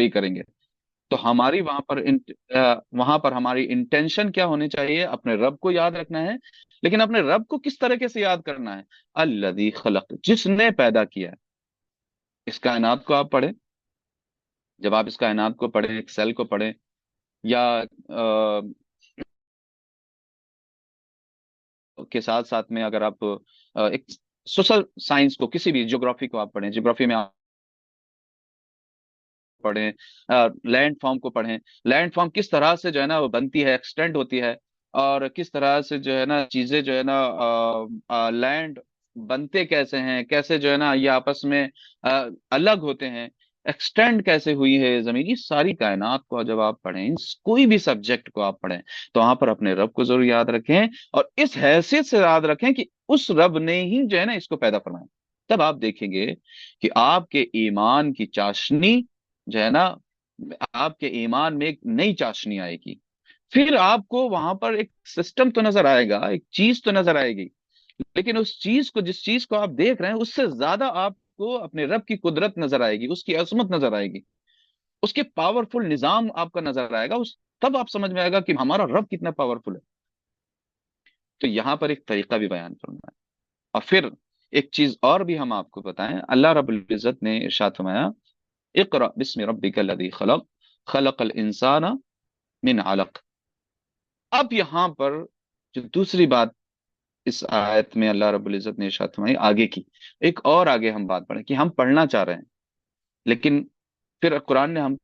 भी करेंगे। तो हमारी वहां पर हमारी इंटेंशन क्या होनी चाहिए? अपने रब को याद रखना है। लेकिन अपने रब को किस तरीके से याद करना है? अल्लज़ी खलक, जिसने पैदा किया है। इस कायनात को आप पढ़ें। जब आप इस कायनात को पढ़ें, एक सेल को पढ़ें, या के साथ साथ में अगर आप एक सोशल साइंस को, किसी भी ज्योग्राफी को आप पढ़ें, ज्योग्राफी में आप पढ़ें, लैंड फॉर्म को पढ़ें। लैंड फॉर्म किस तरह से जो है ना वो बनती है, एक्सटेंड होती है, और किस तरह से जो है ना चीजें जो है ना लैंड बनते कैसे हैं, कैसे जो है ना ये आपस में अलग होते हैं, एक्सटेंड कैसे हुई है जमीन, ये सारी कायनात को जब आप पढ़ें, कोई भी सब्जेक्ट को आप पढ़ें, तो वहां पर अपने रब को जरूर याद रखें। और इस हैसियत से याद रखें कि उस रब ने ही जो है ना इसको पैदा फरमाया। तब आप देखेंगे कि आपके ईमान की चाशनी जो है ना, आपके ईमान में एक नई चाशनी आएगी। फिर आपको वहां पर एक सिस्टम तो नजर आएगा, एक चीज तो नजर आएगी, लेकिन उस चीज को, जिस चीज को आप देख रहे हैं, उससे ज्यादा आपको अपने रब की कुदरत नजर आएगी, उसकी अजमत नजर आएगी, उसके पावरफुल निजाम आपका नजर आएगा। उस तब आप समझ में आएगा कि हमारा रब कितना पावरफुल है। तो यहां पर एक तरीका भी बयान करना है। और फिर एक चीज और भी हम आपको बताएं, अल्लाह रब्बुल इज्जत ने इरशाद फरमाया, इक़रा बिस्मि रब्बिकल लज़ी खलक़, खलक़ल इंसाना मिन अलक़। अब यहां पर जो दूसरी बात इस आयत में अल्लाह रब्बुल इज्जत ने इरशाद फरमाई, आगे की एक और आगे हम बात पढ़ें कि हम पढ़ना चाह रहे हैं, लेकिन फिर कुरान ने हम,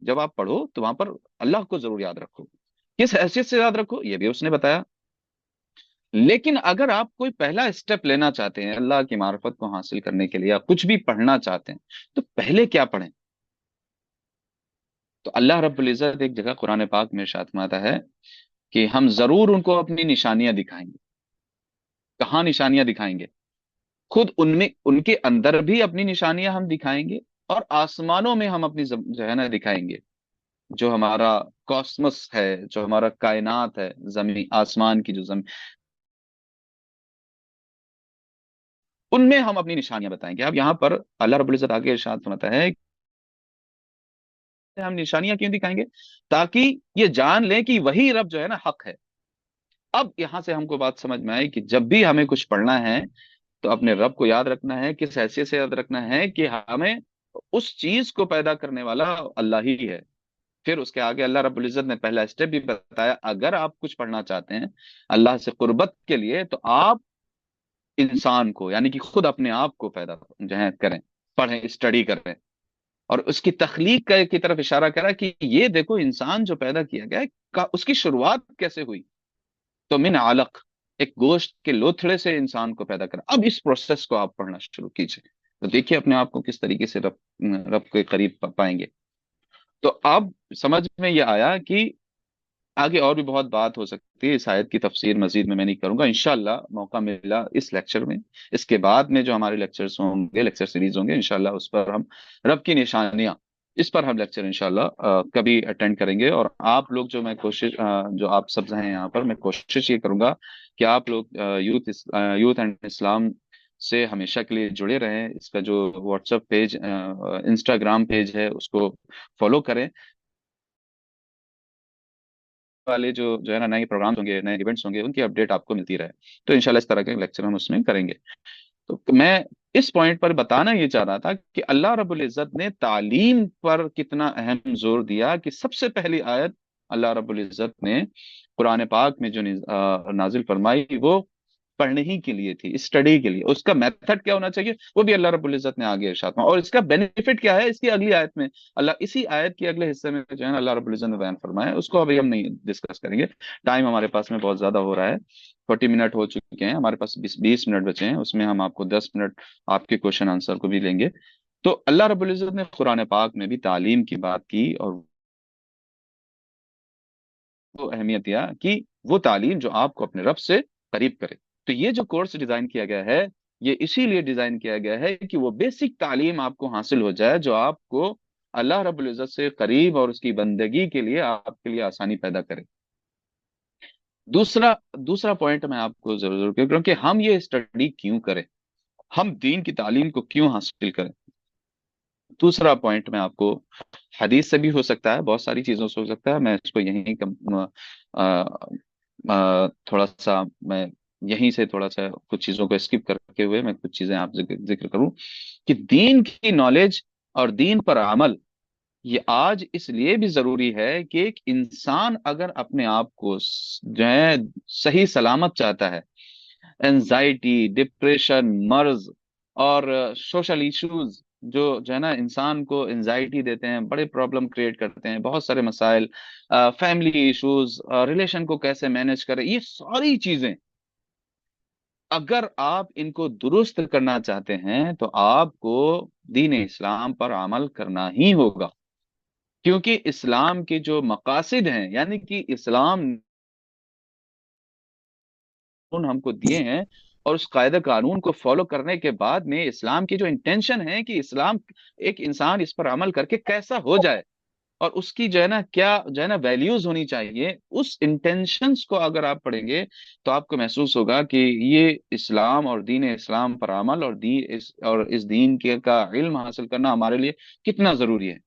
जब आप पढ़ो तो वहां पर अल्लाह को जरूर याद रखो। किस हैसियत से याद रखो ये भी उसने बताया। लेकिन अगर आप कोई पहला स्टेप लेना चाहते हैं अल्लाह की मार्फत को हासिल करने के लिए, या कुछ भी पढ़ना चाहते हैं, तो पहले क्या पढ़ें? तो अल्लाह रब्बुल इज्जत एक जगह कुरान पाक में इरशाद फरमाता है कि हम जरूर उनको अपनी निशानियां दिखाएंगे। कहाँ निशानियां दिखाएंगे? खुद उनमें, उनके अंदर भी अपनी निशानियां हम दिखाएंगे, और आसमानों में हम अपनी जो है ना दिखाएंगे। जो हमारा कॉस्मस है, जो हमारा कायनात है, जमीन आसमान की जो जमीन, उनमें हम अपनी निशानियां बताएंगे। अब यहाँ पर अल्लाह रब्बुल इज्जत आगे इरशाद फरमाता है कि हम निशानियां क्यों दिखाएंगे? ताकि ये जान लें कि वही रब जो है ना हक है। अब यहां से हमको बात समझ में आई कि जब भी हमें कुछ पढ़ना है, तो अपने रब को याद रखना है। किस हैसियत से याद रखना है? कि हमें उस चीज को पैदा करने वाला अल्लाह ही है। फिर उसके आगे अल्लाह रब्बुल इज्जत ने पहला स्टेप भी बताया, अगर आप कुछ पढ़ना चाहते हैं अल्लाह से कुर्बत के लिए, तो आप इंसान को, यानी कि खुद अपने आप को पैदा जो है करें, पढ़ें, स्टडी करें। और उसकी तख्लीक की तरफ इशारा करा कि ये देखो इंसान जो पैदा किया गया है, उसकी शुरुआत कैसे हुई? तो मिन अलक, एक गोश्त के लोथड़े से इंसान को पैदा करा। अब इस प्रोसेस को आप पढ़ना शुरू कीजिए, तो देखिए अपने आप को किस तरीके से रब रब के करीब पाएंगे। तो अब समझ में ये आया कि आगे और भी बहुत बात हो सकती है। इस आयत की तफसीर मजीद में मैं नहीं करूंगा, इंशाल्लाह मौका मिला इस लेक्चर में। इसके बाद में जो हमारे लेक्चर्स होंगे, लेक्चर सीरीज होंगे, इंशाल्लाह उस पर हम रब की निशानियां, इस पर हम लेक्चर इंशाल्लाह कभी अटेंड करेंगे। और आप लोग जो, मैं कोशिश जो आप सब हैं यहाँ पर, मैं कोशिश ये करूंगा कि आप लोग यूथ एंड इस्लाम से हमेशा के लिए जुड़े रहें। इसका जो व्हाट्सएप पेज, इंस्टाग्राम पेज है, उसको फॉलो करें। वाले जो जो है ना नए प्रोग्राम्स होंगे, नए इवेंट्स होंगे, उनकी अपडेट आपको मिलती रहे। तो इंशाल्लाह इस तरह के लेक्चर हम उसमें करेंगे। तो मैं इस पॉइंट पर बताना ये चाह रहा था कि अल्लाह रब्बुल इज्जत ने तालीम पर कितना अहम जोर दिया, कि सबसे पहली आयत अल्लाह रब्बुल इज्जत ने कुरान पाक में जो नाजिल फरमाई, वो पढ़ने ही के लिए थी, स्टडी के लिए। उसका मेथड क्या होना चाहिए, वो भी अल्लाह रब्बुल इज्जत ने आगे इरशाद फरमाया। और इसका बेनिफिट क्या है, इसकी अगली आयत में अल्लाह, इसी आयत के अगले हिस्से में जो है ना अल्लाह रब्बुल इज्जत ने बयान फरमाया, उसको अभी हम नहीं डिस्कस करेंगे। टाइम हमारे पास में बहुत ज्यादा हो रहा है। 40 मिनट हो चुके हैं, हमारे पास 20 मिनट बचे हैं, उसमें हम आपको 10 मिनट आपके क्वेश्चन आंसर को भी लेंगे। तो अल्लाह रब्बुल इज्जत ने कुरान पाक में भी तालीम की बात की, और वो अहमियत दिया कि वो तालीम जो आपको अपने रब से करीब करे। तो ये जो कोर्स डिजाइन किया गया है, ये इसीलिए डिजाइन किया गया है कि वो बेसिक तालीम आपको हासिल हो जाए, जो आपको अल्लाह रब्बुल इज्जत से करीब और उसकी बंदगी के लिए आपके लिए आसानी पैदा करे। दूसरा दूसरा पॉइंट मैं आपको जरूर करूं, क्योंकि हम ये स्टडी क्यों करें, हम दीन की तालीम को क्यों हासिल करें? दूसरा पॉइंट मैं आपको, हदीस से भी हो सकता है, बहुत सारी चीजों से हो सकता है, मैं इसको यहीं थोड़ा सा मैं यहीं से थोड़ा सा कुछ चीजों को स्किप करके हुए मैं कुछ चीजें आप जिक्र करूं कि दीन की नॉलेज और दीन पर अमल ये आज इसलिए भी जरूरी है कि एक इंसान अगर अपने आप को जो है सही सलामत चाहता है, एंजाइटी, डिप्रेशन, मर्ज और सोशल इश्यूज जो है ना इंसान को एंजाइटी देते हैं, बड़े प्रॉब्लम क्रिएट करते हैं, बहुत सारे मसाइल, फैमिली इश्यूज, रिलेशन को कैसे मैनेज करें, ये सारी चीजें अगर आप इनको दुरुस्त करना चाहते हैं तो आपको दीन इस्लाम पर अमल करना ही होगा। क्योंकि इस्लाम के जो मकासिद हैं, यानी कि इस्लाम हमको दिए हैं, और उस कायदा कानून को फॉलो करने के बाद में इस्लाम की जो इंटेंशन है कि इस्लाम, एक इंसान इस पर अमल करके कैसा हो जाए और उसकी जो है ना क्या जो है ना वैल्यूज होनी चाहिए, उस इंटेंशंस को अगर आप पढ़ेंगे तो आपको महसूस होगा कि ये इस्लाम और दीन इस्लाम पर अमल और इस दीन के का इल्म हासिल करना हमारे लिए कितना जरूरी है।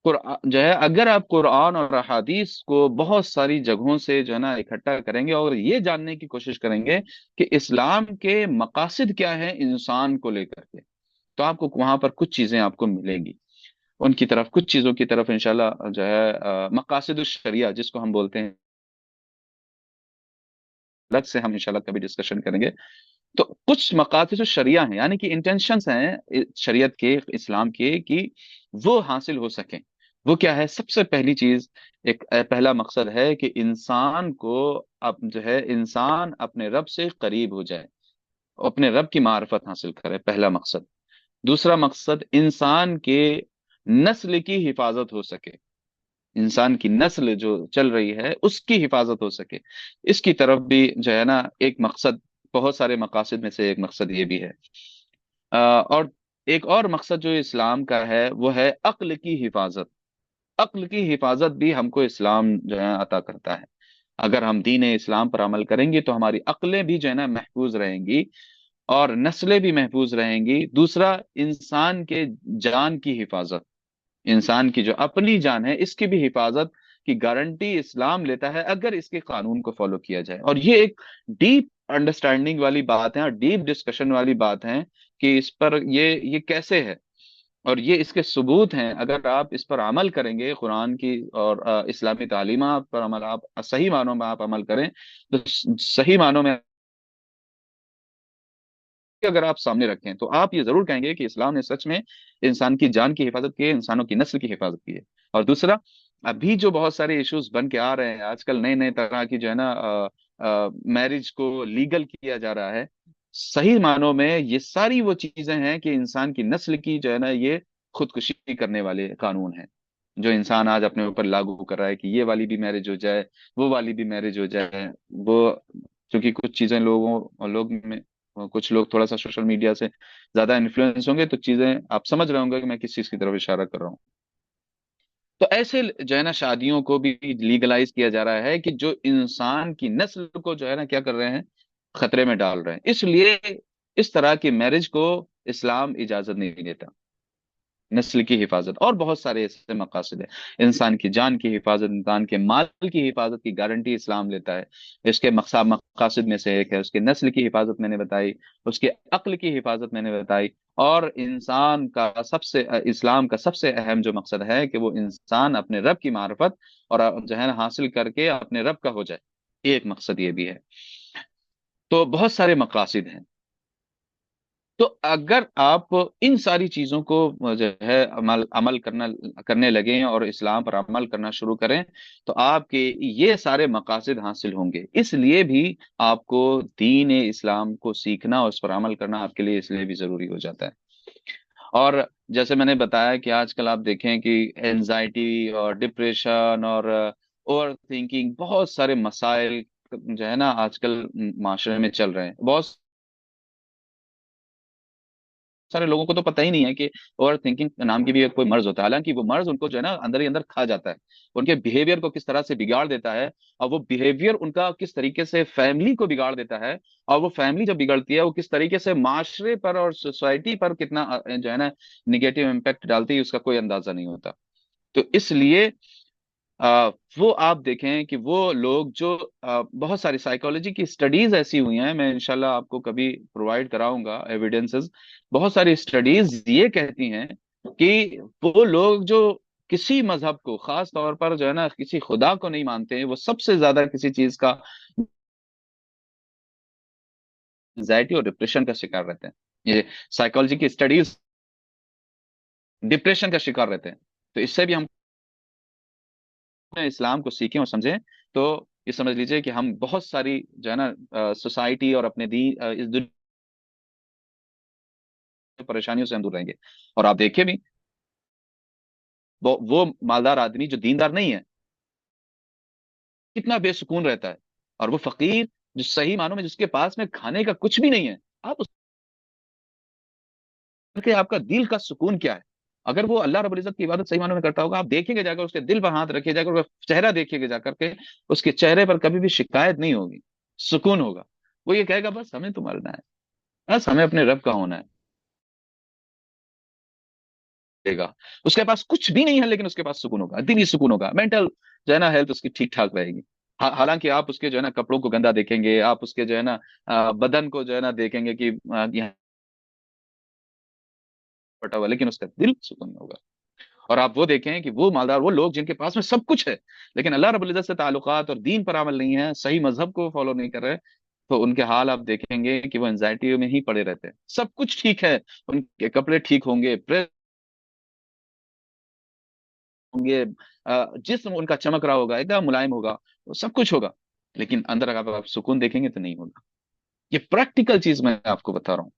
जो है अगर आप कुरान और अहादीस को बहुत सारी जगहों से जो है ना इकट्ठा करेंगे और ये जानने की कोशिश करेंगे कि इस्लाम के मकासद क्या है इंसान को लेकर के, तो आपको वहां पर कुछ चीजें आपको मिलेंगी। उनकी तरफ, कुछ चीजों की तरफ इंशाल्लाह जो है मकासद शरिया जिसको हम बोलते हैं, अलग से हम इंशाल्लाह कभी डिस्कशन करेंगे। तो कुछ मकासद शरिया हैं, यानी कि इंटेंशंस हैं शरीयत के, इस्लाम के, कि वो हासिल हो सकें। वो क्या है? सबसे पहली चीज, एक पहला मकसद है कि इंसान को, अब जो है इंसान अपने रब से करीब हो जाए, अपने रब की मार्फत हासिल करे, पहला मकसद। दूसरा मकसद, इंसान के नस्ल की हिफाजत हो सके, इंसान की नस्ल जो चल रही है उसकी हिफाजत हो सके, इसकी तरफ भी जो है ना एक मकसद, बहुत सारे मकासद में से एक मकसद ये भी है। और एक और मकसद जो इस्लाम का है वो है अक्ल की हिफाजत। अक्ल की हिफाजत भी हमको इस्लाम जो है अता करता है। अगर हम दीन इस्लाम पर अमल करेंगे तो हमारी अक्लें भी जो है ना महफूज रहेंगी और नस्लें भी महफूज रहेंगी। दूसरा, इंसान के जान की हिफाजत, इंसान की जो अपनी जान है इसकी भी हिफाजत की गारंटी इस्लाम लेता है अगर इसके कानून को फॉलो किया जाए। और ये एक डीप अंडरस्टैंडिंग वाली बात है और डीप डिस्कशन वाली बात है कि इस पर ये कैसे है, और ये इसके सबूत हैं। अगर आप इस पर अमल करेंगे, कुरान की और इस्लामी तालीमात पर अमल, आप सही मानों में आप अमल करें तो सही मानों में अगर आप सामने रखें तो आप ये जरूर कहेंगे कि इस्लाम ने सच में इंसान की जान की हिफाजत की है, इंसानों की नस्ल की हिफाजत की है। और दूसरा, अभी जो बहुत सारे इश्यूज बन के आ रहे हैं आजकल, नए नए तरह की जो है ना मैरिज को लीगल किया जा रहा है, सही मानों में ये सारी वो चीजें हैं कि इंसान की नस्ल की जो है ना ये खुदकुशी करने वाले कानून हैं, जो इंसान आज अपने ऊपर लागू कर रहा है कि ये वाली भी मैरिज हो जाए, वो वाली भी मैरिज हो जाए। वो क्योंकि कुछ चीजें लोग में, कुछ लोग थोड़ा सा सोशल मीडिया से ज्यादा इन्फ्लुएंस होंगे तो चीजें आप समझ रहे होंगे कि मैं किस चीज की तरफ इशारा कर रहा हूँ। तो ऐसे जो है ना शादियों को भी लीगलाइज किया जा रहा है कि जो इंसान की नस्ल को जो है ना क्या कर रहे हैं, खतरे में डाल रहे हैं। इसलिए इस तरह की मैरिज को इस्लाम इजाजत नहीं देता। नस्ल की हिफाजत और बहुत सारे ऐसे मकासद है, इंसान की जान की हिफाजत, इंसान के माल की हिफाजत की गारंटी इस्लाम लेता है। इसके मकासद में से एक है उसके नस्ल की हिफाजत मैंने बताई, उसके अक्ल की हिफाजत मैंने बताई, और इंसान का सबसे इस्लाम का सबसे अहम जो मकसद है कि वो इंसान अपने रब की मार्फत और जो है ना हासिल करके अपने रब का हो जाए, एक मकसद ये भी है। तो बहुत सारे मकासद हैं। तो अगर आप इन सारी चीजों को जो है अमल अमल करने लगें और इस्लाम पर अमल करना शुरू करें तो आपके ये सारे मकासद हासिल होंगे। इसलिए भी आपको दीन इस्लाम को सीखना और उस पर अमल करना आपके लिए इसलिए भी जरूरी हो जाता है। और जैसे मैंने बताया कि आजकल आप देखें कि एनजाइटी और डिप्रेशन और ओवर थिंकिंग, बहुत सारे मसाइल जो है ना आजकल माशरे में चल रहे हैं। बहुत सारे लोगों को तो पता ही नहीं है कि ओवर थिंकिंग नाम की भी एक कोई मर्ज होता है। हालांकि वो मर्ज उनको जो है ना अंदर ही अंदर खा जाता है, उनके बिहेवियर को किस तरह से बिगाड़ देता है, और वो बिहेवियर उनका किस तरीके से फैमिली को बिगाड़ देता है, और वो फैमिली जब बिगड़ती है वो किस तरीके से माशरे पर और सोसाइटी पर कितना जो है ना निगेटिव इम्पैक्ट डालती है, उसका कोई अंदाजा नहीं होता। तो इसलिए आ, वो आप देखें कि वो लोग जो बहुत सारी साइकोलॉजी की स्टडीज ऐसी हुई हैं, मैं इंशाल्लाह आपको कभी प्रोवाइड कराऊंगा एविडेंसेस। बहुत सारी स्टडीज ये कहती हैं कि वो लोग जो किसी मजहब को, खास तौर पर जो है ना किसी खुदा को नहीं मानते हैं, वो सबसे ज्यादा किसी चीज का एंजाइटी और डिप्रेशन का शिकार रहते हैं। ये साइकोलॉजी की स्टडीज डिप्रेशन का शिकार रहते हैं। तो इससे भी हम इस्लाम को सीखें और समझें, तो ये समझ लीजिए कि हम बहुत सारी जो है ना सोसाइटी और अपने दी इस दुनिया की परेशानियों से हम दूर रहेंगे। और आप देखें भी, वो मालदार आदमी जो दीनदार नहीं है कितना बेसुकून रहता है, और वो फकीर जो सही मानों में जिसके पास में खाने का कुछ भी नहीं है, आप उसके आपका दिल का सुकून क्या है। अगर वो अल्लाह रब्बुल इज्जत की इबादत सही मानों में करता होगा, आप देखेंगे जाकर उसके दिल पर हाथ रखिए जाकर, वो चेहरा देखिएगा जाकर के, उसके चेहरे पर कभी भी शिकायत नहीं होगी, सुकून होगा। वो ये कहेगा बस हमें तो मरना है, बस हमें अपने रब का होना है। देगा, उसके पास कुछ भी नहीं है लेकिन उसके पास सुकून होगा, दिली सुकून होगा, मेंटल जो है ना हेल्थ उसकी ठीक ठाक रहेगी। हालांकि आप उसके जो है ना कपड़ों को गंदा देखेंगे, आप उसके जो है ना बदन को जो है ना देखेंगे कि यहाँ फटा हुआ, लेकिन उसका दिल सुकून में होगा। और आप वो देखें कि वो मालदार, वो लोग जिनके पास में सब कुछ है लेकिन अल्लाह रब्बुल इज्जत से ताल्लुकात और दीन पर अमल नहीं है, सही मजहब को फॉलो नहीं कर रहे, तो उनके हाल आप देखेंगे कि वो एंजाइटी में ही पड़े रहते हैं। सब कुछ ठीक है, उनके कपड़े ठीक होंगे, प्रेस होंगे, जिस्म उनका चमक रहा होगा, एकदम मुलायम होगा, तो सब कुछ होगा, लेकिन अंदर अगर आप सुकून देखेंगे तो नहीं होगा। ये प्रैक्टिकल चीज मैं आपको बता रहा हूँ।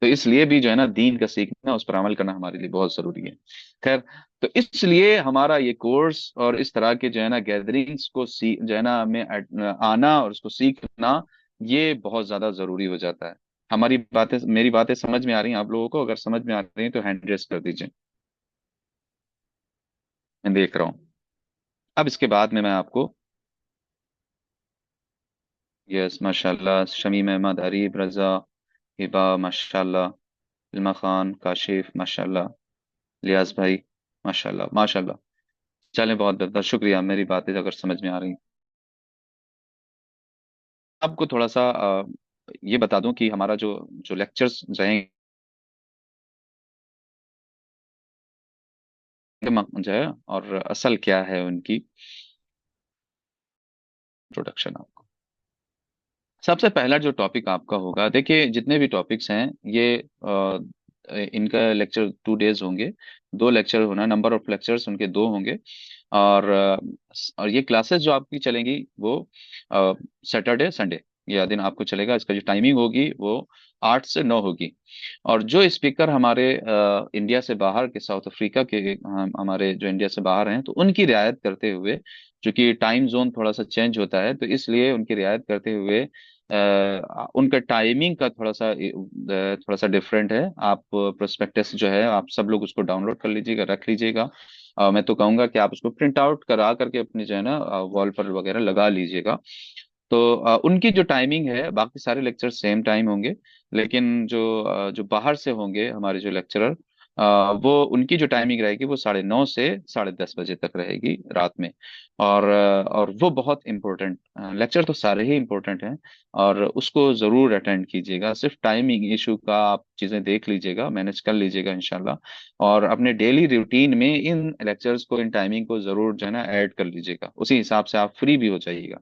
तो इसलिए भी जो है ना दीन का सीखना, उस पर अमल करना हमारे लिए बहुत जरूरी है। खैर, तो इसलिए हमारा ये कोर्स और इस तरह के जो है ना गैदरिंग्स को सी जो है ना हमें आना और उसको सीखना, ये बहुत ज्यादा जरूरी हो जाता है। हमारी बातें, मेरी बातें समझ में आ रही हैं आप लोगों को? अगर समझ में आ रही हैं तो हैंड रेस कर दीजिए, मैं देख रहा हूँ। अब इसके बाद में मैं आपको, यस माशाल्लाह, शमीम अहमद, अरीब रजा, हिबा माशाल्लाह, इल्मा खान, काशिफ माशाल्लाह, लियाज भाई माशाल्लाह माशाल्लाह। चलें, बहुत बहुत शुक्रिया, मेरी बातें अगर समझ में आ रही। आपको थोड़ा सा ये बता दूं कि हमारा जो जो लेक्चर्स रहेंगे जो है, और असल क्या है उनकी इंट्रोडक्शन आपको। सबसे पहला जो टॉपिक आपका होगा, देखिए जितने भी टॉपिक्स हैं ये इनका लेक्चर 2 डेज होंगे। 2 लेक्चर होना, नंबर ऑफ लेक्चर्स उनके 2 होंगे। और और ये क्लासेस जो आपकी चलेंगी वो सैटरडे संडे यह दिन आपको चलेगा। इसका जो टाइमिंग होगी वो 8 से 9 होगी। और जो स्पीकर हमारे इंडिया से बाहर के, साउथ अफ्रीका के, हमारे जो इंडिया से बाहर हैं, तो उनकी रियायत करते हुए, चूंकि टाइम जोन थोड़ा सा चेंज होता है, तो इसलिए उनकी रियायत करते हुए उनका टाइमिंग का थोड़ा सा डिफरेंट है। आप प्रोस्पेक्टस जो है आप सब लोग उसको डाउनलोड कर लीजिएगा, रख लीजिएगा। मैं तो कहूंगा कि आप उसको प्रिंट आउट करा करके अपनी जो है ना वॉल पर वगैरह लगा लीजिएगा। तो उनकी जो टाइमिंग है, बाकी सारे लेक्चर सेम टाइम होंगे, लेकिन जो बाहर से होंगे हमारे जो लेक्चरर, वो उनकी जो टाइमिंग रहेगी वो 9:30 से 10:30 बजे तक रहेगी रात में। और वो बहुत इम्पोर्टेंट लेक्चर, तो सारे ही इम्पोर्टेंट हैं, और उसको जरूर अटेंड कीजिएगा। सिर्फ टाइमिंग इशू का आप चीजें देख लीजिएगा, मैनेज कर लीजिएगा इंशाल्लाह। और अपने डेली रूटीन में इन लेक्चर्स को, इन टाइमिंग को जरूर जो है ना ऐड कर लीजिएगा, उसी हिसाब से आप फ्री भी हो जाइएगा।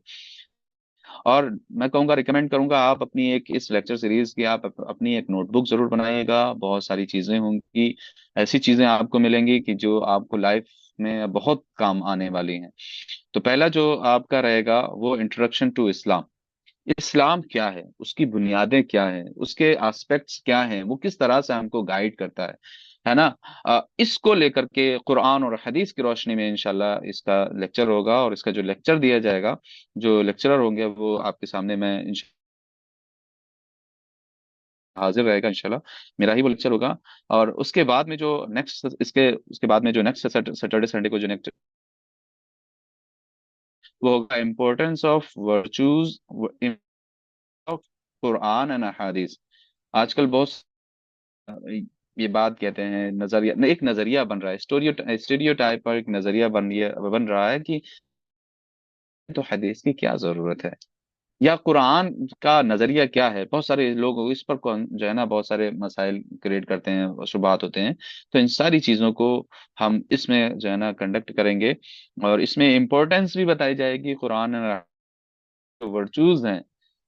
और मैं कहूँगा, रिकमेंड करूंगा आप अपनी एक इस लेक्चर सीरीज की आप अपनी एक नोटबुक जरूर बनाइएगा। बहुत सारी चीजें होंगी, ऐसी चीजें आपको मिलेंगी कि जो आपको लाइफ में बहुत काम आने वाली हैं। तो पहला जो आपका रहेगा वो इंट्रोडक्शन टू इस्लाम। इस्लाम क्या है, उसकी बुनियादें क्या हैं, उसके एस्पेक्ट्स क्या हैं, वो किस तरह से हमको गाइड करता है ना। इसको लेकर के कुरान और हदीस की रोशनी में इंशाल्लाह इसका लेक्चर होगा। और इसका जो लेक्चर दिया जाएगा, जो लेक्चरर होंगे वो आपके सामने मैं हाजिर रहेगा इंशाल्लाह। मेरा ही वो लेक्चर होगा। और उसके बाद में जो नेक्स्ट इसके उसके बाद में जो नेक्स्ट सैटरडे संडे को जो नेक्स्ट वो होगा importance of virtues of Quran and अहादीस। आजकल बहुत ये बात कहते हैं, नजरिया एक नजरिया बन रहा है, स्टीरियो टाइप पर एक नजरिया बन रहा है कि तो हदीस की क्या जरूरत है, या कुरान का नजरिया क्या है। बहुत सारे लोग इस पर जो है ना बहुत सारे मसाइल क्रिएट करते हैं और शुबात होते हैं। तो इन सारी चीजों को हम इसमें जो है ना कंडक्ट करेंगे। और इसमें इम्पोर्टेंस भी बताई जाएगी, कुरान जो वर्चूज हैं,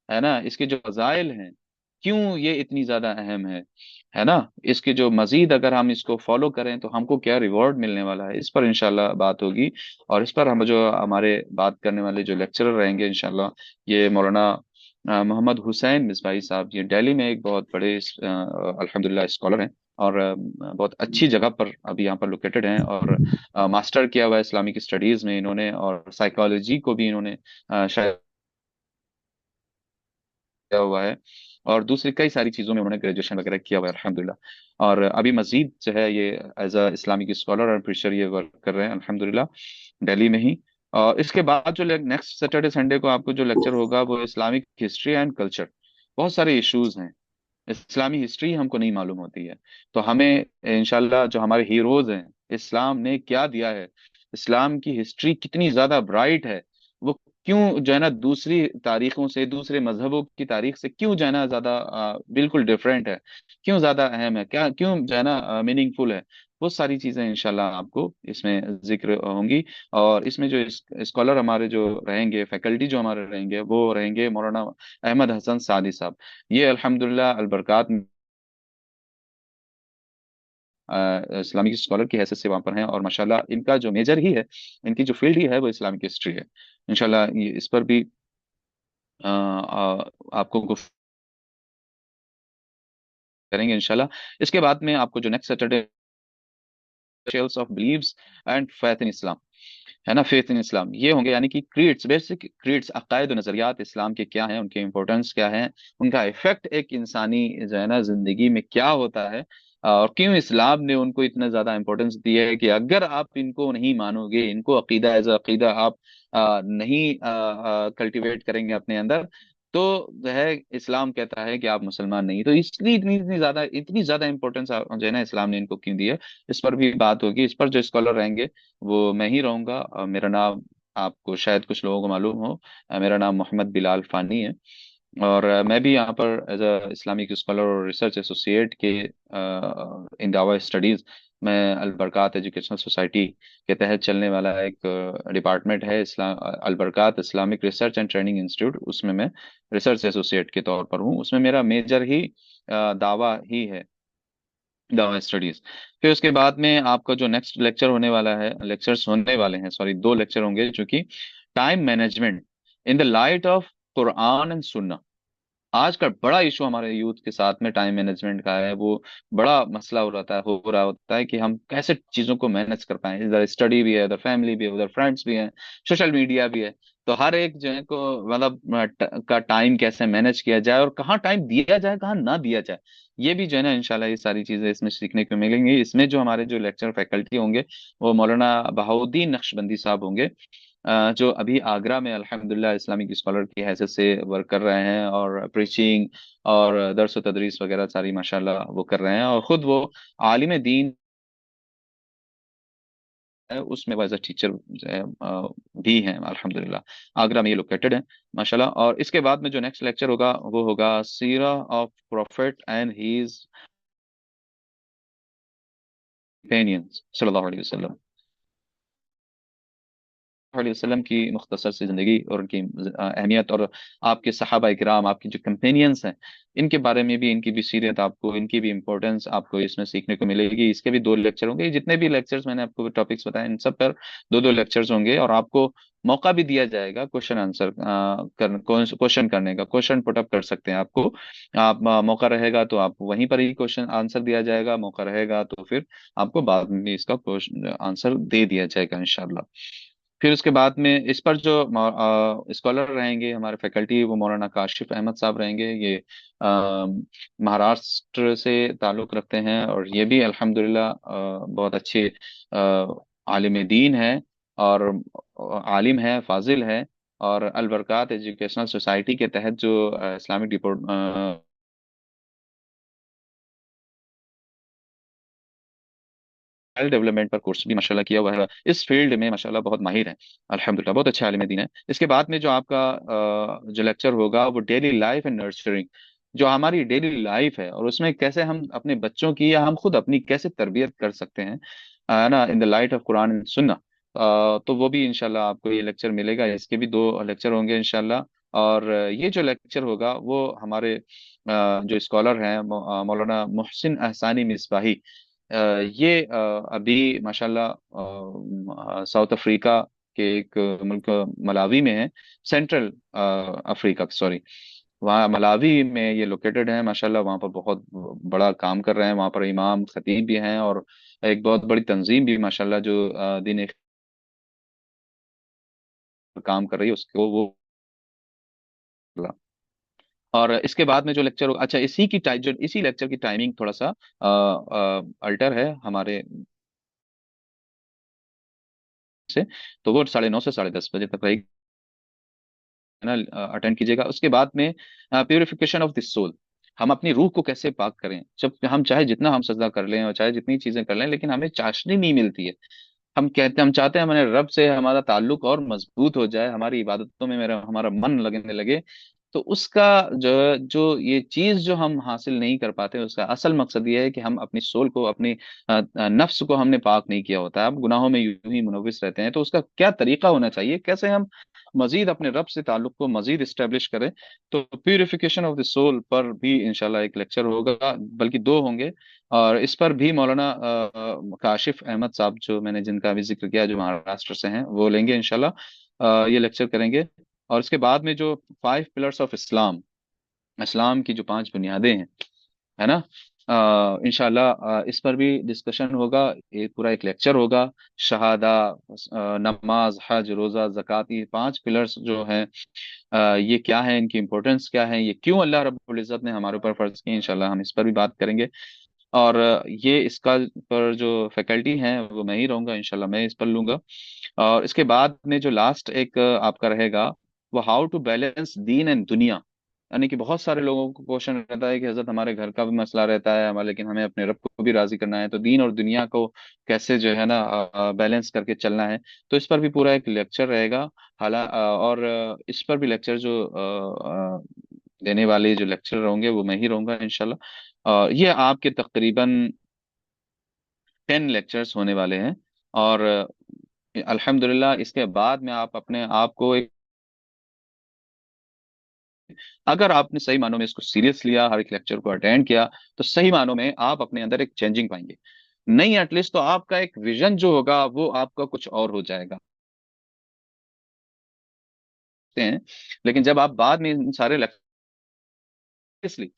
है ना, इसके जो फजाइल हैं, क्यों ये इतनी ज्यादा अहम है ना, इसके जो मजीद अगर हम इसको फॉलो करें तो हमको क्या रिवॉर्ड मिलने वाला है, इस पर इंशाल्लाह बात होगी। और इस पर हम जो हमारे बात करने वाले जो लेक्चरर रहेंगे इंशाल्लाह, ये मौलाना मोहम्मद हुसैन मिसबाही साहब, ये दिल्ली में एक बहुत बड़े अल्हम्दुलिल्लाह स्कॉलर हैं। और बहुत अच्छी जगह पर अभी यहाँ पर लोकेटेड हैं। और मास्टर किया हुआ है इस्लामिक स्टडीज में इन्होंने, और साइकोलॉजी को भी इन्होंने शायद किया हुआ है। और दूसरी कई सारी चीजों में उन्होंने ग्रेजुएशन वगैरह किया हुआ है अल्हम्दुलिल्लाह। और अभी मजीद जो है ये एज अ इस्लामिक स्कॉलर और प्रीचर ये वर्क कर रहे हैं अल्हम्दुलिल्लाह, दिल्ली में ही। और इसके बाद जो नेक्स्ट सैटरडे संडे को आपको जो लेक्चर होगा वो इस्लामिक हिस्ट्री एंड कल्चर। बहुत सारे इश्यूज हैं, इस्लामी हिस्ट्री हमको नहीं मालूम होती है। तो हमें इंशाल्लाह जो हमारे हीरोज हैं, इस्लाम ने क्या दिया है, इस्लाम की हिस्ट्री कितनी ज्यादा ब्राइट है, वो क्यों जो है ना दूसरी तारीखों से, दूसरे मजहबों की तारीख से क्यों जो है ना ज्यादा बिल्कुल डिफरेंट है, क्यों ज्यादा अहम है, क्या क्यों जो है ना मीनिंगफुल है, वो सारी चीजें इंशाल्लाह आपको इसमें जिक्र होंगी। और इसमें जो स्कॉलर हमारे जो रहेंगे, फैकल्टी जो हमारे रहेंगे, वो रहेंगे मौलाना अहमद हसन सादी साहब। ये अल्हम्दुलिल्लाह अलबरकात इस्लामिक स्कॉलर की हैसियत से वहाँ पर हैं। और माशाल्लाह इनका जो मेजर ही है, इनकी जो फील्ड ही है वो इस्लामिक हिस्ट्री है। इंशाल्लाह ये इस पर भी आपको गुफ्त करेंगे इंशाल्लाह। इसके बाद में आपको जो next Saturday of beliefs and faith in Islam, है ना, फेथ इन इस्लाम, ये होंगे यानी कि क्रीड्स, बेसिक क्रीड्स, अकायद और नजरियात इस्लाम के क्या हैं, उनके इंपॉर्टेंस क्या है, उनका इफेक्ट एक इंसानी जो है ना जिंदगी में क्या होता है, और क्यों इस्लाम ने उनको इतना ज्यादा इंपॉर्टेंस दी है कि अगर आप इनको नहीं मानोगे, इनको अकीदा एज अकीदा आप नहीं कल्टीवेट करेंगे अपने अंदर, तो जो है इस्लाम कहता है कि आप मुसलमान नहीं। तो इसलिए इतनी ज्यादा इंपॉर्टेंस जो है ना इस्लाम ने इनको क्यों दी है, इस पर भी बात होगी। इस पर जो स्कॉलर रहेंगे वो मैं ही रहूंगा। मेरा नाम आपको शायद कुछ लोगों को मालूम हो, मेरा नाम मोहम्मद बिलाल फानी है। और मैं भी यहाँ पर एज अ इस्लामिक स्कॉलर और रिसर्च एसोसिएट के इन दावा स्टडीज, मैं अलबरकात एजुकेशनल सोसाइटी के तहत चलने वाला एक डिपार्टमेंट है, Islam Al-Barkaat Islamic research and training institute, उसमें मैं रिसर्च एसोसिएट के तौर पर हूँ। उसमें मेरा मेजर ही दावा ही है, दावा स्टडीज। फिर उसके बाद में आपका जो नेक्स्ट लेक्चर होने वाला है, लेक्चर्स होने वाले हैं, सॉरी, दो लेक्चर होंगे, जो कि time management in the light of Quran and सुन्ना। आज का बड़ा इशू हमारे यूथ के साथ में टाइम मैनेजमेंट का है। वो बड़ा मसला हो रहा होता है कि हम कैसे चीजों को मैनेज कर पाए। इधर स्टडी भी है, इधर फैमिली भी है, उधर फ्रेंड्स भी हैं, सोशल मीडिया भी है। तो हर एक जो है को मतलब का टाइम कैसे मैनेज किया जाए, और कहाँ टाइम दिया जाए, कहाँ ना दिया जाए, ये भी जो है ना इंशाल्लाह ये सारी चीजें इसमें सीखने को मिलेंगी। इसमें जो हमारे जो लेक्चर फैकल्टी होंगे वो मौलाना बहाउद्दीन नक्शबंदी साहब होंगे, जो अभी आगरा में अल्हम्दुलिल्लाह इस्लामिक स्कॉलर की हैसियत से वर्क कर रहे हैं, और प्रीचिंग और दर्स व तदरीस वगैरह सारी माशाल्लाह वो कर रहे हैं। और खुद वो आलिम दीन है, उसमें एज अ टीचर भी हैं अल्हम्दुलिल्लाह। आगरा में ये लोकेटेड है माशाल्लाह। और इसके बाद में जो नेक्स्ट लेक्चर होगा वो होगा सीरा of prophet and his companions सल्लल्लाहु अलैहि वसल्लम, वसल्लम की मुख्तसर सी जिंदगी और उनकी अहमियत, और आपके सहाबा इकराम, आपके जो कंपेनियंस हैं, इनके बारे में भी, इनकी भी सीरत आपको, इनकी भी इंपॉर्टेंस आपको इसमें सीखने को मिलेगी। इसके भी दो लेक्चर होंगे। जितने भी लेक्चर्स मैंने आपको टॉपिक्स बताए इन सब पर दो दो लेक्चर्स होंगे। और आपको मौका भी दिया जाएगा क्वेश्चन आंसर क्वेश्चन करने का, क्वेश्चन पुटअप कर सकते हैं आपको आप। मौका रहेगा तो आप वहीं पर ही क्वेश्चन आंसर दिया जाएगा, मौका रहेगा तो फिर आपको बाद में भी इसका क्वेश्चन आंसर दे दिया जाएगा इंशाल्लाह। फिर उसके बाद में इस पर जो स्कॉलर रहेंगे हमारे फैकल्टी, वो मौलाना काशिफ अहमद साहब रहेंगे। ये महाराष्ट्र से ताल्लुक़ रखते हैं, और ये भी अल्हम्दुलिल्लाह बहुत अच्छे आलिम दीन है, और आलिम है, फाजिल है। और अल बरकात एजुकेशनल सोसाइटी के तहत जो इस्लामिक चाइल्ड डेवलपमेंट पर कोर्स भी माशाल्लाह किया हुआ है, इस फील्ड में माशाल्लाह बहुत माहिर है। अल्हम्दुलिल्लाह बहुत अच्छे आलिम दीन है। इसके बाद में जो आपका जो लेक्चर होगा वो डेली लाइफ एंड नर्चरिंग, जो हमारी डेली लाइफ है और उसमें कैसे हम अपने बच्चों की या हम खुद अपनी कैसे तरबियत कर सकते हैं, ना, in the light of Quran and सुन्ना। तो वो भी इंशाल्लाह आपको ये लेक्चर मिलेगा, इसके भी दो लेक्चर होंगे इंशाल्लाह। और ये जो लेक्चर होगा वो हमारे जो स्कॉलर हैं मौलाना मोहसिन अहसानी मिसबाही, ये अभी माशाल्लाह साउथ अफ्रीका के एक मुल्क मलावी में है, सेंट्रल अफ्रीका, सॉरी, वहाँ मलावी में ये लोकेटेड है माशाल्लाह। वहाँ पर बहुत बड़ा काम कर रहे हैं, वहाँ पर इमाम खतीब भी हैं, और एक बहुत बड़ी तंजीम भी माशाल्लाह जो दिन काम कर रही है उसको वो। और इसके बाद में जो लेक्चर होगा, अच्छा, इसी की जो इसी लेक्चर की टाइमिंग थोड़ा सा अल्टर है हमारे से, तो वो 9:30 से 10:30 बजे तक रहेगी ना, अटेंड कीजिएगा। उसके बाद में प्योरिफिकेशन ऑफ द सोल, हम अपनी रूह को कैसे पाक करें। जब हम चाहे जितना हम सजदा कर लें और चाहे जितनी चीजें कर लें, लेकिन हमें चाशनी नहीं मिलती है। हम चाहते हैं हमारे रब से हमारा ताल्लुक और मजबूत हो जाए, हमारी इबादतों में मेरा हमारा मन लगने लगे। तो उसका जो जो ये चीज जो हम हासिल नहीं कर पाते, उसका असल मकसद ये है कि हम अपनी सोल को, अपनी नफ्स को हमने पाक नहीं किया होता है। अब गुनाहों में यूं ही मुनव्विस रहते हैं, तो उसका क्या तरीका होना चाहिए, कैसे हम मजीद अपने रब से ताल्लुक को मजीद इस्टेब्लिश करें। तो प्यूरिफिकेशन ऑफ द सोल पर भी इंशाल्लाह एक लेक्चर होगा, बल्कि दो होंगे। और इस पर भी मौलाना काशिफ अहमद साहब, जो मैंने जिनका अभी जिक्र किया, जो महाराष्ट्र से हैं, वो लेंगे इंशाल्लाह, ये लेक्चर करेंगे। और इसके बाद में जो 5 पिलर्स ऑफ इस्लाम, इस्लाम की जो 5 बुनियादें हैं, है ना, इंशाल्लाह इस पर भी डिस्कशन होगा। एक पूरा एक लेक्चर होगा। शहादा, नमाज, हज, रोजा, ज़कात, ये 5 पिलर्स जो हैं, ये क्या है, इनकी इंपॉर्टेंस क्या है, ये क्यों अल्लाह रब्बुल इज़्ज़त ने हमारे ऊपर फर्ज की, इंशाल्लाह हम इस पर भी बात करेंगे। और ये इसका पर जो फैकल्टी हैं वो मैं ही रहूंगा इंशाल्लाह, मैं इस पर लूंगा। और इसके बाद में जो लास्ट एक आपका रहेगा, वो how to balance Deen and दुनिया। यानी कि बहुत सारे लोगों को क्वेश्चन रहता है कि हजरत हमारे घर का भी मसला रहता है हमारे, लेकिन हमें अपने रब को भी राजी करना है, तो दीन और दुनिया को कैसे जो है ना बैलेंस करके चलना है। तो इस पर भी पूरा एक लेक्चर रहेगा। और इस पर भी लेक्चर जो देने वाले जो लेक्चर होंगे वो मैं ही रहूंगा इंशाल्लाह। ये आपके तकरीबन 10 लेक्चर्स होने वाले हैं। और अल्हम्दुलिल्लाह इसके बाद में आप अपने आप को एक, अगर आपने सही मानों में इसको सीरियस लिया, हर एक लेक्चर को अटेंड किया, तो सही मानों में आप अपने अंदर एक चेंजिंग पाएंगे। नहीं एटलीस्ट तो आपका एक विजन जो होगा वो आपका कुछ और हो जाएगा हैं। लेकिन जब आप बाद में इन सारे इसलिए,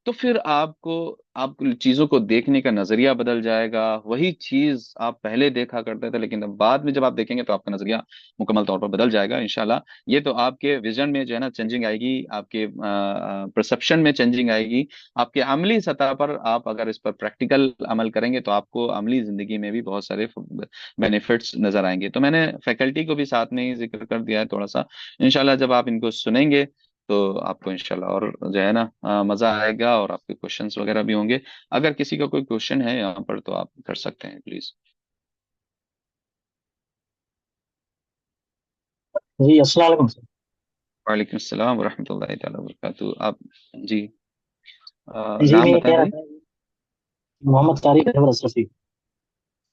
तो फिर आपको आप चीजों को देखने का नजरिया बदल जाएगा। वही चीज आप पहले देखा करते थे, लेकिन अब बाद में जब आप देखेंगे तो आपका नजरिया मुकम्मल तौर पर बदल जाएगा इंशाल्लाह। ये तो आपके विजन में जो है ना चेंजिंग आएगी, आपके परसेप्शन में चेंजिंग आएगी। आपके अमली सतह पर आप अगर इस पर प्रैक्टिकल अमल करेंगे तो आपको अमली जिंदगी में भी बहुत सारे बेनिफिट्स नजर आएंगे। तो मैंने फैकल्टी को भी साथ में ही जिक्र कर दिया है थोड़ा सा। इंशाल्लाह जब आप इनको सुनेंगे तो आपको इंशाल्लाह और जो है ना मजा आएगा, और आपके क्वेश्चंस वगैरह भी होंगे। अगर किसी का कोई क्वेश्चन है यहाँ पर तो आप कर सकते हैं प्लीज। जी अस्सलाम वालेकुम सर। वालेकुम अस्सलाम वरहमतुल्लाहि ताला वबरकातुहू। आप जी, जी मैं नाम ये बताएं कह रहा भाई। था मोहम्मद तारिक अनवर अशरफी।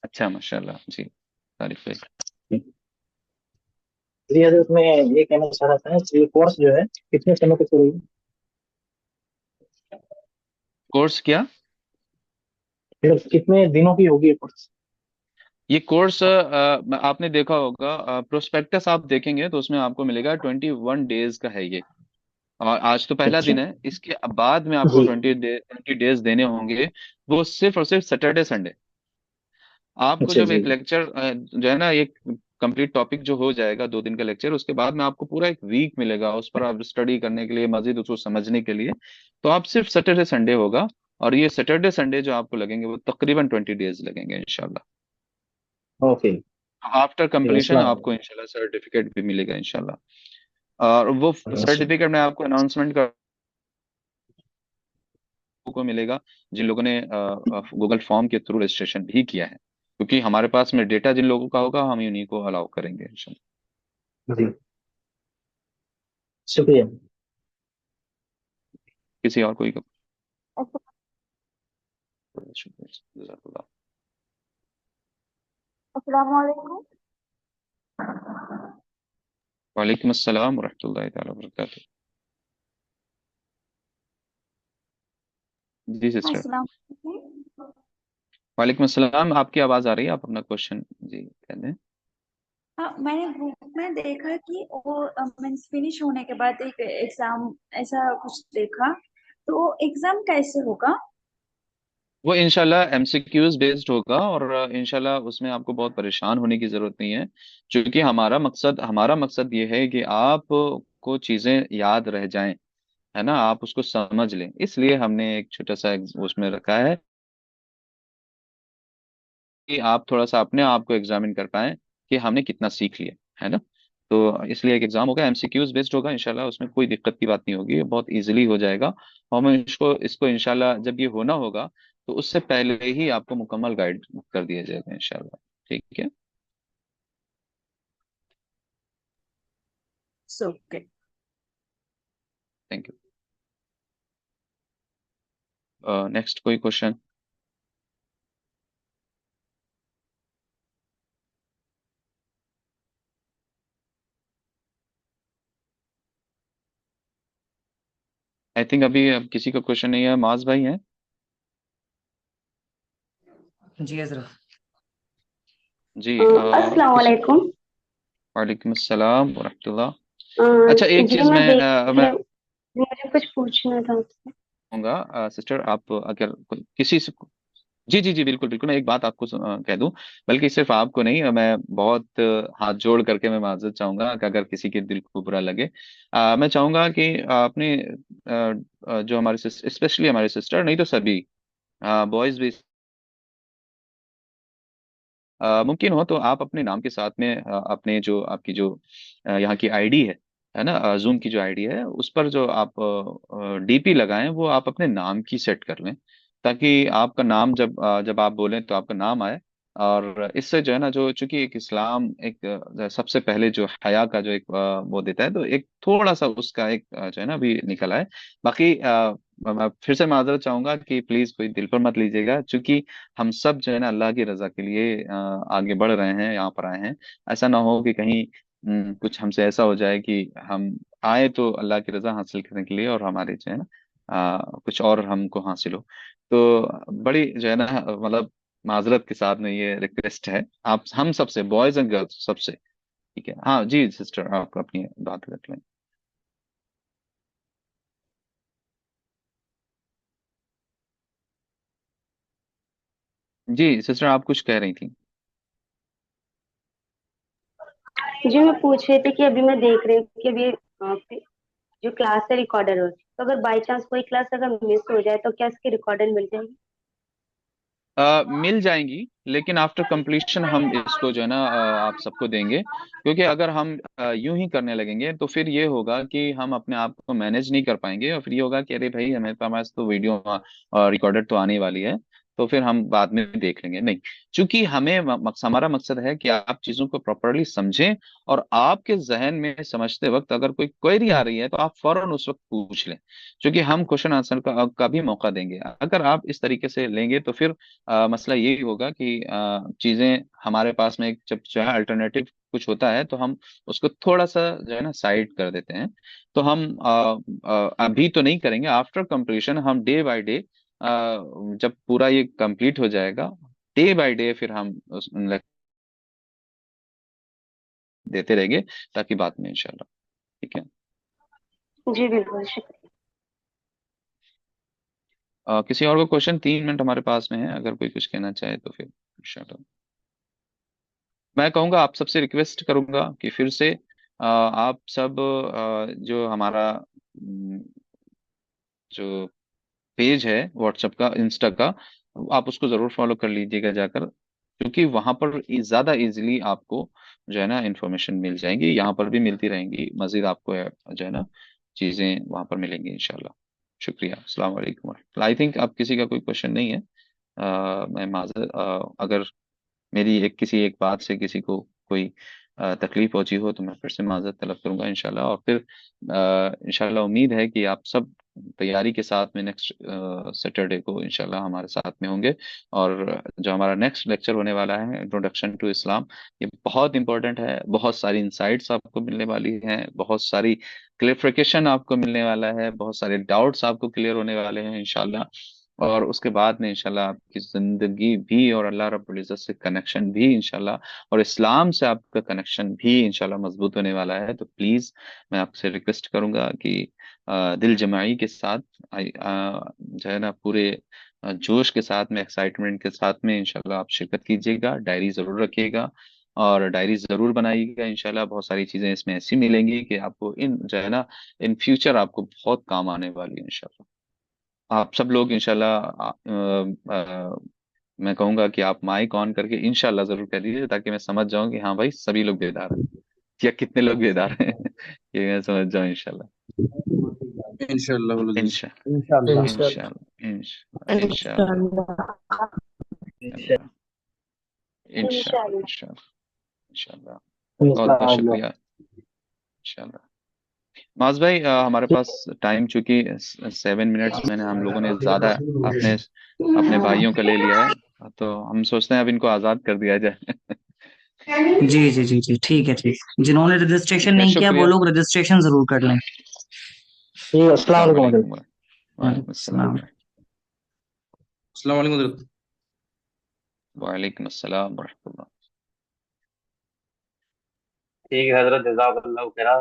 अच्छा, माशाल्लाह जी, तारीफ है। जी हजरत मैं ये कहना चाह रहा था कि ये कोर्स जो है कितने समय तक चलेगी। कोर्स क्या? फिर कितने दिनों की होगी ये कोर्स। ये कोर्स आपने देखा होगा, प्रोस्पेक्टस आप देखेंगे तो उसमें आपको मिलेगा 21 डेज का है ये। और आज तो पहला अच्छा। दिन है, इसके बाद में आपको जी। 20 डेज देने होंगे। वो सिर्फ और सिर्फ सैटरडे संडे। आपको अच्छा जब जी। एक लेक्चर जो है ना, एक कंप्लीट टॉपिक जो हो जाएगा 2 दिन का लेक्चर, उसके बाद में आपको पूरा एक वीक मिलेगा उस पर आप स्टडी करने के लिए, मजीद उसको समझने के लिए। तो आप सिर्फ सैटरडे संडे होगा, और ये सैटरडे संडे जो आपको लगेंगे वो तकरीबन 20 डेज लगेंगे इंशाल्लाह। ओके। आफ्टर ठीक है, कंप्लीशन अस्सलाम आपको इंशाल्लाह सर्टिफिकेट भी मिलेगा इंशाल्लाह। और वो वालेकुम। सर्टिफिकेट में आपको अनाउंसमेंट को मिलेगा जिन लोगों ने गूगल फॉर्म के थ्रू रजिस्ट्रेशन भी किया है, क्योंकि हमारे पास में डेटा जिन लोगों का होगा हम उन्हीं को अलाउ करेंगे इंशाल्लाह। जी, शुक्रिया। किसी और कोई शुक्रिया। अस्सलाम वालेकुम। वालेकुम अस्सलाम वरहमतुल्लाहि ताला वबरकातुहू। जी सिस्टर। अस्सलाम वालेकुम। वालेकुम अस्सलाम, आपकी आवाज़ आ रही है, आप अपना क्वेश्चन जी कह दें। हाँ, मैंने ग्रुप में देखा कि वो मीन्स फिनिश होने के बाद एक एग्जाम ऐसा कुछ देखा, तो एग्जाम कैसे होगा? वो इंशाल्लाह एमसीक्यूज बेस्ड होगा, और इंशाल्लाह उसमें आपको बहुत परेशान होने की जरूरत नहीं है, क्योंकि हमारा मकसद ये है कि आप को चीज़ें याद रह जाएं, है ना, आप उसको समझ लें, इसलिए हमने एक छोटा सा उसमें रखा है कि आप थोड़ा सा अपने आप को एग्जामिन कर पाएं कि हमने कितना सीख लिया, है ना। तो इसलिए एक एग्जाम होगा, एमसीक्यूज बेस्ड होगा इंशाल्लाह, उसमें कोई दिक्कत की बात नहीं होगी, बहुत इजीली हो जाएगा। और मैं इसको इसको इंशाल्लाह जब ये होना होगा तो उससे पहले ही आपको मुकम्मल गाइड कर दिया जाएगा इंशाल्लाह। ठीक है। ओके। Thank you. नेक्स्ट कोई क्वेश्चन? आई थिंक अभी अब किसी का क्वेश्चन नहीं है, माज भाई हैं? जी हजरत। जी अस्सलाम किसी। वालेकुम। वालेकुम अस्सलाम अ, वरहमतुल्लाह। अच्छा एक जी चीज मैं मैं देख मैं मुझे कुछ पूछना था आपसे। कहूँगा सिस्टर, आप अगर किसी से, जी जी जी बिल्कुल बिल्कुल, मैं एक बात आपको कह दूं, बल्कि सिर्फ आपको नहीं, मैं बहुत हाथ जोड़ करके मैं माजरत चाहूंगा कि अगर किसी के दिल को बुरा लगे। मैं चाहूंगा कि अपने जो हमारे स्पेशली हमारे सिस्टर, नहीं तो सभी बॉयज भी, मुमकिन हो तो आप अपने नाम के साथ में अपने जो आपकी जो यहाँ की आईडी है ना, जूम की जो आईडी है उस पर जो आप डीपी लगाएं वो आप अपने नाम की सेट कर लें, ताकि आपका नाम जब आप बोलें तो आपका नाम आए। और इससे जो है ना, जो चूंकि एक इस्लाम एक सबसे पहले जो हया का जो एक वो देता है, तो एक थोड़ा सा उसका एक जो है ना अभी निकल आए। बाकी मैं फिर से माजरत चाहूंगा कि प्लीज कोई दिल पर मत लीजिएगा, क्योंकि हम सब जो है ना अल्लाह की रजा के लिए आगे बढ़ रहे हैं, यहाँ पर आए हैं। ऐसा ना हो कि कहीं कुछ हमसे ऐसा हो जाए कि हम आए तो अल्लाह की रजा हासिल करने के लिए, और हमारे जो है ना कुछ और हमको हासिल हो। तो बड़ी जो है ना मतलब माजरत के साथ में ये रिक्वेस्ट है, आप हम सबसे, बॉयज एंड गर्ल्स सबसे। ठीक है, हाँ जी सिस्टर, आप अपनी बात रख लें। जी सिस्टर, आप कुछ कह रही थी। जी मैं पूछ रही थी कि अभी मैं देख रही हूँ कि अभी जो क्लास है रिकॉर्डर हो, तो अगर बाई चांस कोई क्लास अगर मिस हो जाए तो क्या इसकी रिकॉर्डर मिल जाएगी? मिल जाएंगी, लेकिन आफ्टर कंप्लीशन हम इसको जो है ना आप सबको देंगे, क्योंकि अगर हम यूं ही करने लगेंगे तो फिर ये होगा कि हम अपने आप को मैनेज नहीं कर पाएंगे, और फिर ये होगा कि अरे भाई हमें पास तो वीडियो रिकॉर्डेड तो आने वाली है, तो फिर हम बाद में देख लेंगे, नहीं। चूंकि हमारा मकसद है कि आप चीजों को प्रॉपरली समझें, और आपके जहन में समझते वक्त अगर कोई क्वेरी आ रही है तो आप फौरन उस वक्त पूछ लें, क्योंकि हम क्वेश्चन आंसर का भी मौका देंगे। अगर आप इस तरीके से लेंगे तो फिर मसला यही होगा कि चीजें हमारे पास में जब जो है अल्टरनेटिव कुछ होता है तो हम उसको थोड़ा सा जो है ना साइड कर देते हैं। तो हम अभी तो नहीं करेंगे, आफ्टर कंप्लीशन हम डे बाय डे, जब पूरा ये कंप्लीट हो जाएगा, डे बाय डे फिर हम देते रहेंगे, ताकि बाद में इंशाल्लाह। ठीक है। जी बिल्कुल, शुक्रिया। किसी और को क्वेश्चन, 3 मिनट हमारे पास में है, अगर कोई कुछ कहना चाहे तो फिर इंशाल्लाह। मैं कहूँगा, आप सबसे रिक्वेस्ट करूंगा कि फिर से आप सब जो हमारा जो पेज है व्हाट्सएप का, इंस्टा का, आप उसको जरूर फॉलो कर लीजिएगा जाकर, क्योंकि वहां पर ज्यादा इजीली आपको जो है ना इंफॉर्मेशन मिल जाएंगी, यहाँ पर भी मिलती रहेंगी, मजीद आपको जो है ना चीजें वहां पर मिलेंगी इंशाल्लाह। शुक्रिया। अस्सलाम वालेकुम। आई थिंक अब किसी का कोई क्वेश्चन नहीं है। मैं माजर अगर मेरी किसी एक बात से किसी को कोई तकलीफ पहुंची हो तो मैं फिर से माजरत तलब करूंगा इंशाल्लाह। और फिर इंशाल्लाह उम्मीद है कि आप सब तैयारी के साथ में नेक्स्ट सैटरडे को इंशाल्लाह हमारे साथ में होंगे। और जो हमारा नेक्स्ट लेक्चर होने वाला है, इंट्रोडक्शन टू इस्लाम, ये बहुत इंपॉर्टेंट है। बहुत सारी इंसाइट्स आपको मिलने वाली हैं, बहुत सारी क्लियरिफिकेशन आपको मिलने वाला है, बहुत सारे डाउट्स आपको क्लियर होने वाले हैं इंशाल्लाह। और उसके बाद में इंशाल्लाह आपकी जिंदगी भी और अल्लाह रब्बुल इज्जत से कनेक्शन भी इंशाल्लाह, और इस्लाम से आपका कनेक्शन भी इंशाल्लाह मजबूत होने वाला है। तो प्लीज मैं आपसे रिक्वेस्ट करूंगा कि दिल जमाई के साथ जो है ना पूरे जोश के साथ में, एक्साइटमेंट के साथ में इंशाल्लाह आप शिरकत कीजिएगा। डायरी जरूर रखिएगा और डायरी जरूर बनाइएगा। इंशाल्लाह बहुत सारी चीजें इसमें ऐसी मिलेंगी कि आपको इन जो है ना इन फ्यूचर आपको बहुत काम आने वाली है इंशाल्लाह। आप सब लोग इंशाल्लाह मैं कहूंगा कि आप माइक ऑन करके इंशाल्लाह जरूर कह दीजिए, ताकि मैं समझ जाऊं कि हाँ भाई सभी लोग बेदार हैं, या कितने लोग बेदार हैं ये मैं समझ जाऊं इंशाल्लाह। इंशाल्लाह बोलो जी। इंशा इंशाल्लाह। इंशाल्लाह। इंशाल्लाह इंशाल्लाह इंशाल्लाह इंशाल्लाह इंशाल्लाह इंशाल्लाह। इंशाल्लाह इंशाल्लाह। बहुत बहुत इंशाल्लाह। शुक्रिया। इंशाल्लाह। माज भाई, हमारे पास टाइम चूंकि 7 मिनट्स मैंने हम लोगों ने ज्यादा अपने अपने भाइयों का ले लिया है, तो हम सोचते हैं अब इनको आजाद कर दिया जाए। जी जी जी जी, ठीक है ठीक। जिन्होंने रजिस्ट्रेशन ठीक है, नहीं किया वो शुक्रिया। लोग रजिस्ट्रेशन जरूर कर लें। ठीक, अस्सलाम अस्सलाम वालेकुम। वालेकुम। वालेकुम अस्सलाम। सलाम। अस्सलाम वालेकुम हज़रत। वालेकुम अस्सलाम वरहमतुल्लाह। ठीक है हजरत, जज़ाकल्लाह खैरा।